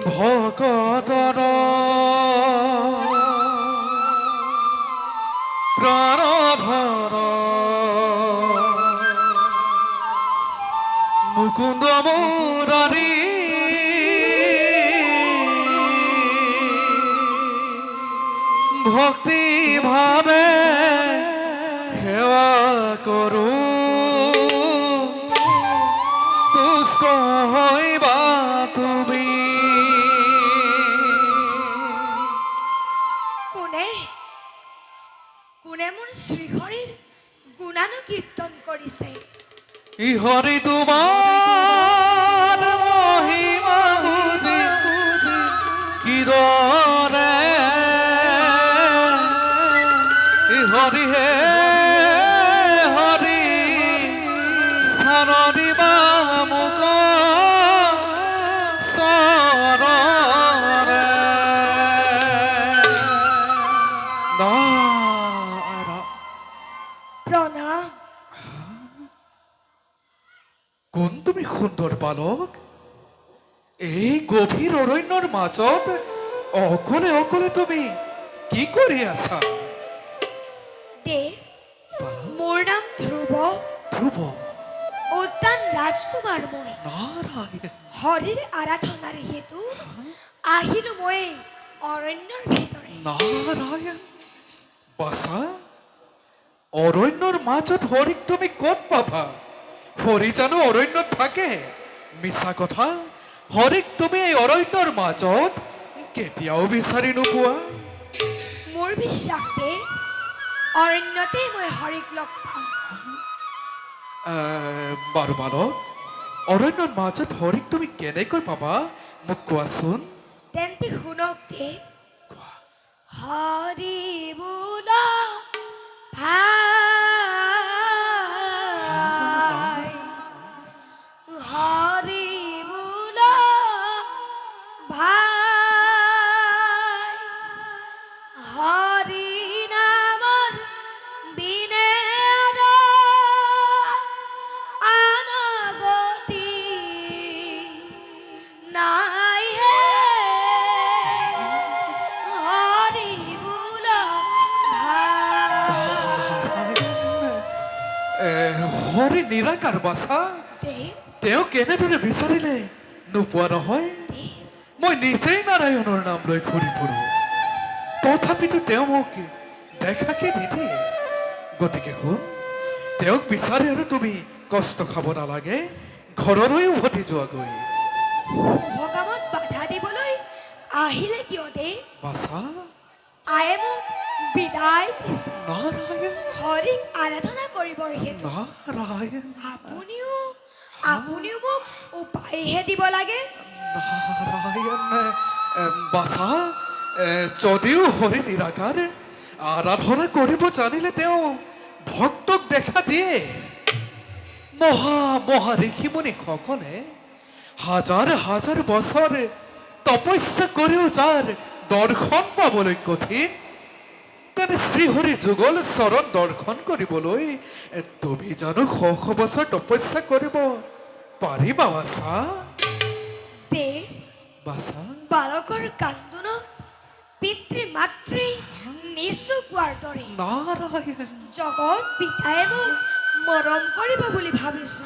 ভকতৰ প্ৰাণধৰ মুকুন্দ মুৰাৰি ভক্তি ভাবে সেবা কৰু তুষ্ট হইবা তুমি। কোনে কোনে মোৰ শ্ৰীহৰিৰ গুণানুকীৰ্তন কৰিছে? ই হৰি তোমাৰ মহিমা বুজি কিদৰে ই হৰি হে হৰি স্থান দিবা মোক চৰণে। প্ৰণাম। কোন তুমি সুন্দৰ বালক? এই গভীৰ অৰণ্যৰ মাজত অকলে অকলে তুমি কি কৰি আছা? দেৱ, মোৰ নাম ধ্ৰুৱ। ধ্ৰুৱ? উদ্যান ৰাজকুমাৰ মই। নাৰায়ণ হৰিৰ আৰাধনাৰ হেতু আহিলো মই অৰণ্যৰ ভিতৰে। নাৰায়ণ বাছা, অৰণ্যৰ মাজত হৰিক তুমি ক'ত পাবা? হৰি জানো অৰণ্যত থাকে? মিছা কথা। হৰিক তুমি এই অৰণ্যৰ মাজত কেতিয়াও বিচাৰি নোপোৱা। মোৰ বিশ্বাস দেৱ, অৰণ্যতে মই হৰিক লগ পাম। বাৰু বালক, অৰণ্যৰ মাজত হৰিক তুমি কেনেকৈ পাবা মোক কোৱাচোন। তেন্তে শুনক দেৱ। হৰি বোলা ভাই, হৰি বোলা ভাই, হৰি নামৰ বিনে আন গতি নাই হে। হৰি বোলা ভাই। হৰি নিৰাকাৰ বাছা, দেৱ, তেওঁ কেনেদৰে বিচাৰিলে নোপোৱা নহয়? দেৱ, মই নিজেই নাৰায়ণৰ নাম লৈ ঘূৰি ফুৰো, তথাপিতো তেওঁ মোক দেখাকে নিদিয়ে। গতিকে শুন, তেওঁক বিচাৰি আৰু তুমি কষ্ট খাব নালাগে, ঘৰলৈ উভতি যোৱাগৈ। শুভ কামত বাধা দিবলৈ আহিলে কিয় দেৱ? বাছা, আয়ে মোক বিদায় দিছে নাৰায়ণ হৰিক আৰাধনা কৰিবৰ হেতু। নাৰায়ণ আপুনিও মোক উপায়হে দিব লাগে। নাৰায়ণ বাছা, যদিও হৰি নিৰাকাৰ, আৰাধনা কৰিব জানিলে তেওঁ ভক্তক দেখা দিয়ে। মহা ঋষিমুনিসকলে হাজাৰ হাজাৰ বছৰ তপস্যা কৰিও যাৰ দৰ্শন পাবলৈ কঠিন, তেনে শ্ৰীহৰি যুগল চৰণ দৰ্শন কৰিবলৈ তুমি জানো শ শ বছৰ তপস্যা কৰিব পাৰিবা বাছা? দেৱ, বাছা বালকৰ কান্দোনত পিতৃ মাতৃ নিচুক হোৱাৰ দৰে নাৰায়ণ জগত পিতায়ে মোক মৰম কৰিব বুলি ভাবিছো।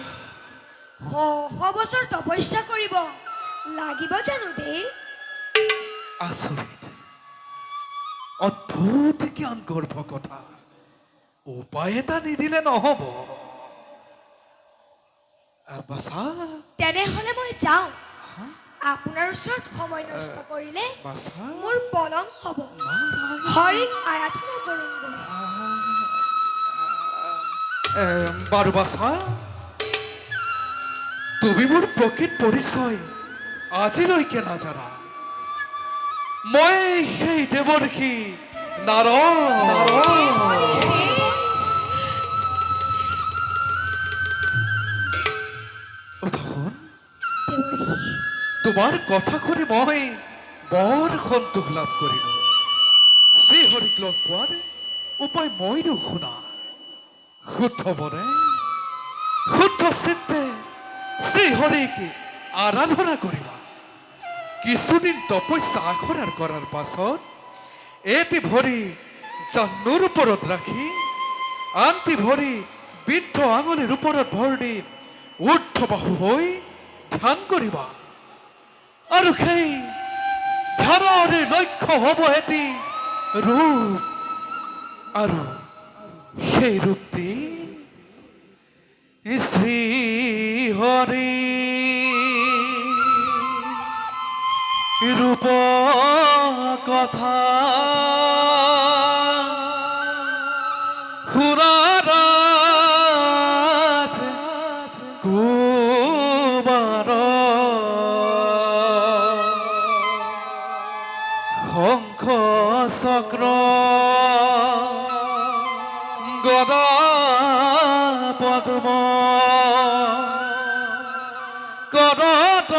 শ শ বছৰ তপস্যা কৰিব লাগিব জানো দেৱ? আচৰিত, অদ্ভুত জ্ঞান গৰ্ভ কথা। উপায় এটা নিদিলে নহব। বাছা তেনেহলে মই যাওঁ। আপোনাৰ ওচৰত সময় নষ্ট কৰিলে বাছা মোৰ পলম হ'ব। নাৰায়ণ হৰিক আৰাধনা কৰোঁগৈ। বাৰু বাছা, তুমি মোৰ প্ৰকৃত পৰিচয় আজিলৈকে নাজানা। মই সেই দেৱৰ্ষি নাৰায়ণ। তোমাৰ কথা শুনি মই বৰ সন্তোষ লাভ কৰিলো। শ্ৰীহৰিক লগ পোৱাৰ উপায় মইনো শুনা। শুদ্ধ মনে শুদ্ধ চিত্তে শ্ৰীহৰিক আৰাধনা কৰিবা। কিছুদিন তপস্যা আখৰাৰ কৰাৰ পাছত এটি ভৰি জানুৰ ওপৰত ৰাখি আনটি ভৰি বৃদ্ধ আঙুলিৰ ওপৰত ভৰ দি ঊৰ্ধ্ববাহু হৈ ধ্যান কৰিবা আৰু সেই ধ্যানৰে লক্ষ্য হ'ব এটি ৰূপ আৰু সেই ৰূপটি শ্ৰী হৰি ৰূপ কথা খুৰাৰ কুবাৰ শঙ্খ চক্ৰ গদা পদ্ম কৰত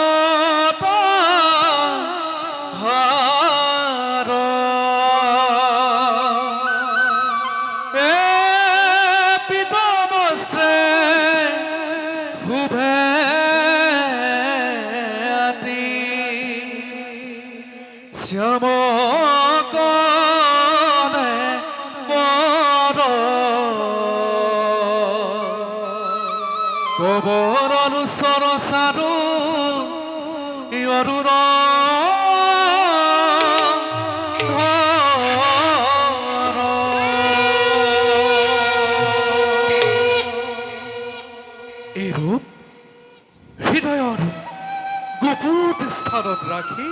কবৰ অনুসৰ সাৰু অৰুণ এই ৰূপ হৃদয়ৰ গুপুত স্থানত ৰাখি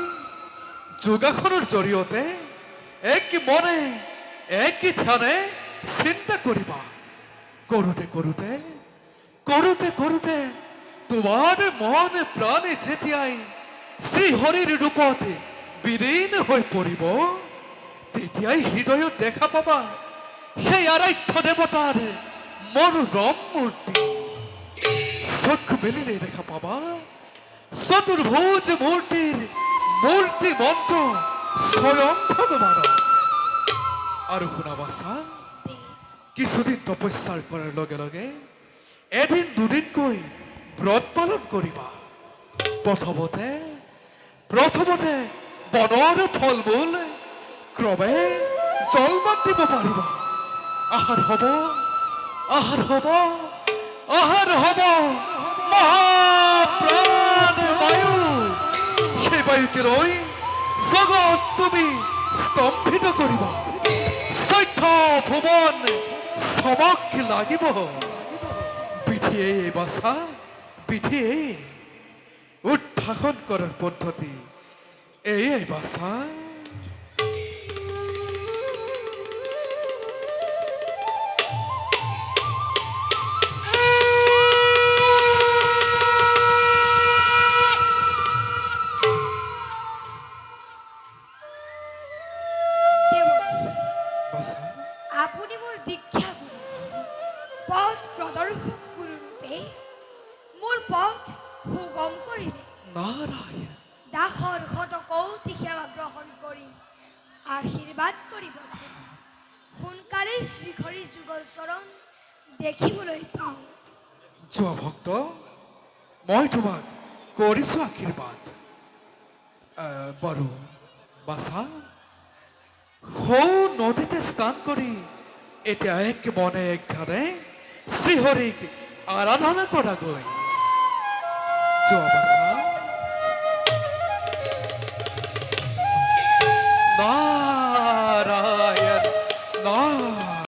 যোগাসনৰ জৰিয়তে এক মনে এক ধ্যানে চিন্তা কৰিবা কৰোঁতে কৰোঁতে কৰোঁতে কৰোঁতে তোমাৰ মন প্ৰাণে যেতিয়াই শ্ৰীহৰিৰ ৰূপত বিলীন হৈ পৰিব তেতিয়াই হৃদয়ত দেখা পাবা সেই আৰাধ্য দেৱতাৰ মনোৰম মূৰ্তি চক্ষু মেলিলে দেখা পাবা চতুৰ্ভুজ মূৰ্তিৰ মূৰ্তি মন্ত্ৰ স্বয়ং ভগবান আৰু শুনাবাচা কিছুদিন তপস্যাৰ কৰাৰ লগে লগে এদিন দুদিনকৈ ব্ৰত পালন কৰিবা প্ৰথমতে বনৰ ফল মূল ক্ৰমে জলপান দিব পাৰিবা আহাৰ হ'ব মহাপ্ৰাণ বায়ু সেই বায়ুকে লৈ জগত তুমি স্তম্ভিত কৰিবা চৈধ্য ভুৱন চমক লাগিব বিধিয়ে বাছা বিধিয়ে উদ্ভাসন কৰাৰ পদ্ধতি এই বাছা আপুনি মোৰ দীক্ষা গুৰু পথ প্ৰদৰ্শক গুৰু ৰূপে মোৰ পথ সুগম কৰিলে নাৰায়ণ দাসৰ শতকৌটি সেৱা গ্ৰহণ কৰি আশীৰ্বাদ কৰিব যেন সোনকালে শ্ৰীহৰি যুগল চৰণ দেখিবলৈ পাওঁ যোৱা ভক্ত মই তোমাক কৰিছো আশীৰ্বাদ বাৰু বাছা সৌ নদীতে স্নান কৰি এতিয়া এক মনে এক ধ্যানে শ্ৰীহৰিক আৰাধনা কৰা গৈ যোৱা বাছা